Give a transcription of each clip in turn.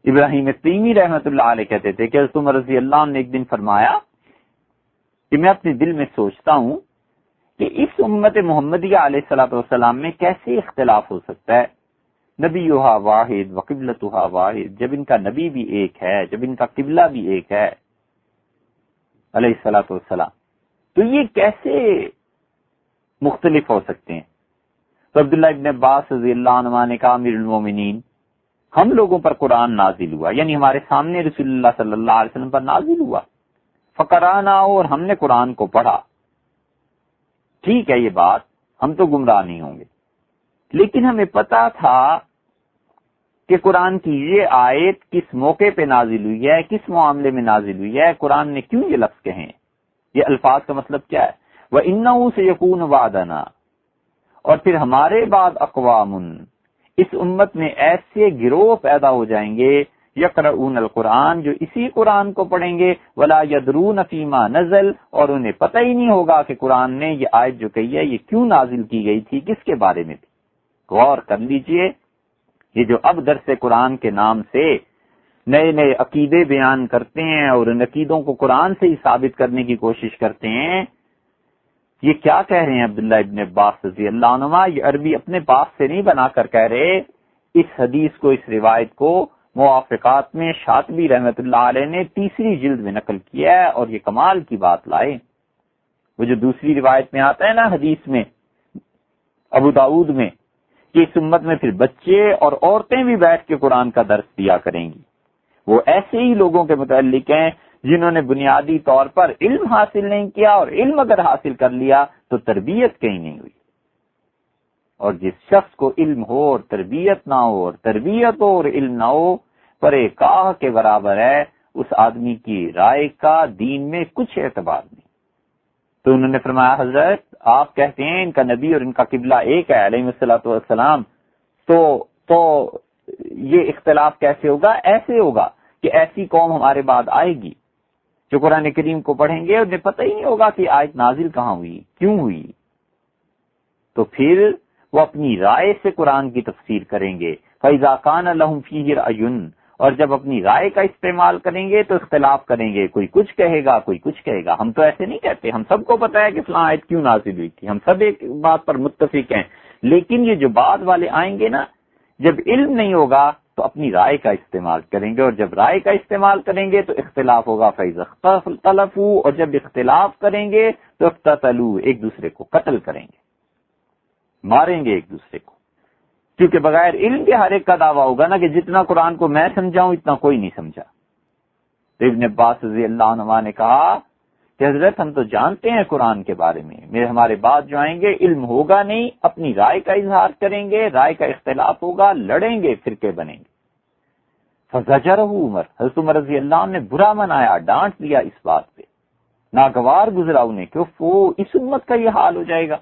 ابراہیم تیمی رحمۃ اللہ علیہ کہتے تھے کہ حضرت عمر رضی اللہ عنہ نے ایک دن فرمایا کہ میں اپنے دل میں سوچتا ہوں کہ اس امت محمدیہ علیہ الصلوۃ والسلام میں کیسے اختلاف ہو سکتا ہے، نبیھا واحد و قبلتھا واحد، جب ان کا نبی بھی ایک ہے، جب ان کا قبلہ بھی ایک ہے علیہ الصلوۃ والسلام، تو یہ کیسے مختلف ہو سکتے ہیں؟ تو عبداللہ ابن عباس رضی اللہ عنہ نے کہا امیر المومنین، ہم لوگوں پر قرآن نازل ہوا، یعنی ہمارے سامنے رسول اللہ صلی اللہ علیہ وسلم پر نازل ہوا، فقرانا، اور ہم نے قرآن کو پڑھا، ٹھیک ہے یہ بات، ہم تو گمراہ نہیں ہوں گے، لیکن ہمیں پتا تھا کہ قرآن کی یہ آیت کس موقع پہ نازل ہوئی ہے، کس معاملے میں نازل ہوئی ہے، قرآن نے کیوں یہ لفظ کہے ہیں، یہ الفاظ کا مطلب کیا ہے، وَإِنَّهُ سَيَكُونُ بَعْدَنَا، اور پھر ہمارے بعد اقوام، اس امت میں ایسے گروہ پیدا ہو جائیں گے، یقرؤون القرآن، جو اسی قرآن کو پڑھیں گے، ولا یدرون فیما نزل، اور انہیں پتہ ہی نہیں ہوگا کہ قرآن نے یہ آیت جو کہی ہے یہ کیوں نازل کی گئی تھی، کس کے بارے میں تھی۔ غور کر لیجئے، یہ جو اب درس قرآن کے نام سے نئے نئے عقیدے بیان کرتے ہیں اور ان عقیدوں کو قرآن سے ہی ثابت کرنے کی کوشش کرتے ہیں، یہ کیا کہہ رہے ہیں عبداللہ ابن عباس رضی اللہ عنہ، یہ عربی اپنے پاس سے نہیں بنا کر کہہ رہے، اس حدیث کو، اس روایت کو موافقات میں شاطبی رحمت اللہ علیہ نے تیسری جلد میں نقل کیا ہے، اور یہ کمال کی بات لائے۔ وہ جو دوسری روایت میں آتا ہے نا حدیث میں ابو داؤد میں کہ اس امت میں پھر بچے اور عورتیں بھی بیٹھ کے قرآن کا درس دیا کریں گی، وہ ایسے ہی لوگوں کے متعلق ہیں جنہوں نے بنیادی طور پر علم حاصل نہیں کیا، اور علم اگر حاصل کر لیا تو تربیت کہیں نہیں ہوئی۔ اور جس شخص کو علم ہو اور تربیت نہ ہو، اور تربیت ہو اور علم نہ ہو، پرے کاہ کے برابر ہے، اس آدمی کی رائے کا دین میں کچھ اعتبار نہیں۔ تو انہوں نے فرمایا حضرت آپ کہتے ہیں ان کا نبی اور ان کا قبلہ ایک ہے علیہ الصلوۃ والسلام، تو یہ اختلاف کیسے ہوگا؟ ایسے ہوگا کہ ایسی قوم ہمارے بعد آئے گی جو قرآن کریم کو پڑھیں گے، انہیں پتہ ہی نہیں ہوگا کہ آیت نازل کہاں ہوئی، کیوں ہوئی، تو پھر وہ اپنی رائے سے قرآن کی تفسیر کریں گے۔ فَإِذَا كَانَ لَهُمْ فِيهِ رَأْيٌ، اور جب اپنی رائے کا استعمال کریں گے تو اختلاف کریں گے، کوئی کچھ کہے گا، کوئی کچھ کہے گا۔ ہم تو ایسے نہیں کہتے، ہم سب کو پتہ ہے کہ فلاں آیت کیوں نازل ہوئی تھی، ہم سب ایک بات پر متفق ہیں، لیکن یہ جو بعد والے آئیں گے نا، جب علم نہیں ہوگا تو اپنی رائے کا استعمال کریں گے، اور جب رائے کا استعمال کریں گے تو اختلاف ہوگا۔ فَإِذَا اخْتَلَفُوا، اور جب اختلاف کریں گے تو اقتتلوا، ایک دوسرے کو قتل کریں گے، ماریں گے ایک دوسرے کو، کیونکہ بغیر علم کے ہر ایک کا دعویٰ ہوگا نا کہ جتنا قرآن کو میں سمجھاؤں اتنا کوئی نہیں سمجھا۔ تو ابن عباس رضی اللہ عنہ نے کہا کہ حضرت ہم تو جانتے ہیں قرآن کے بارے میں ہمارے بعد جو آئیں گے علم ہوگا نہیں، اپنی رائے کا اظہار کریں گے، رائے کا اختلاف ہوگا، لڑیں گے، فرقے بنیں گے۔ فزجرہ عمر، حضرت عمر رضی اللہ عنہ نے برا منایا، ڈانٹ دیا اس بات پہ، ناگوار گزرا انہیں کہ وہ اس امت کا یہ حال ہو جائے گا۔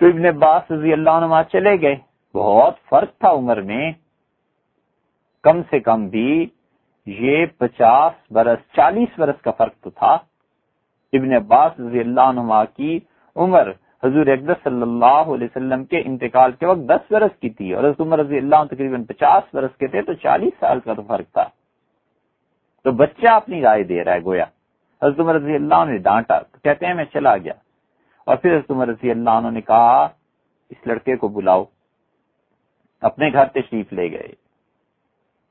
تو ابن عباس رضی اللہ عنہ چلے گئے۔ بہت فرق تھا عمر میں، کم سے کم بھی یہ 50 برس 40 برس کا فرق تو تھا۔ ابن عباس رضی اللہ عنہ کی عمر حضور اقدس صلی اللہ علیہ وسلم کے انتقال کے وقت 10 برس کی تھی، اور حضرت عمر رضی اللہ عنہ تقریباً 50 برس کے تھے، تو 40 سال کا تو فرق تھا۔ تو بچہ اپنی رائے دے رہا ہے گویا۔ حضرت عمر رضی اللہ عنہ نے ڈانٹا، تو کہتے ہیں میں چلا گیا، اور پھر حضرت عمر رضی اللہ عنہ نے کہا اس لڑکے کو بلاؤ، اپنے گھر تشریف لے گئے،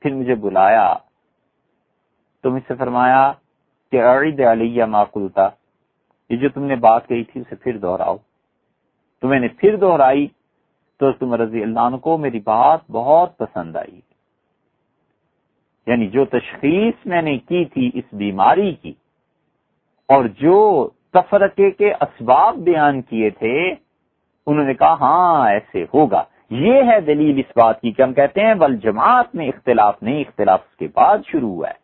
پھر مجھے بلایا تو مجھ سے فرمایا کہ اعد علیہ ما قلتا، یہ جو تم نے بات کہی تھی اسے پھر دہراؤ۔ تو میں نے پھر دہرائی تو حضرت عمر رضی اللہ عنہ کو میری بات بہت پسند آئی، یعنی جو تشخیص میں نے کی تھی اس بیماری کی اور جو تفرقے کے اسباب بیان کیے تھے، انہوں نے کہا ہاں ایسے ہوگا۔ یہ ہے دلیل اس بات کی کہ ہم کہتے ہیں والجماعت میں اختلاف نہیں، اختلاف اس کے بعد شروع ہوا ہے۔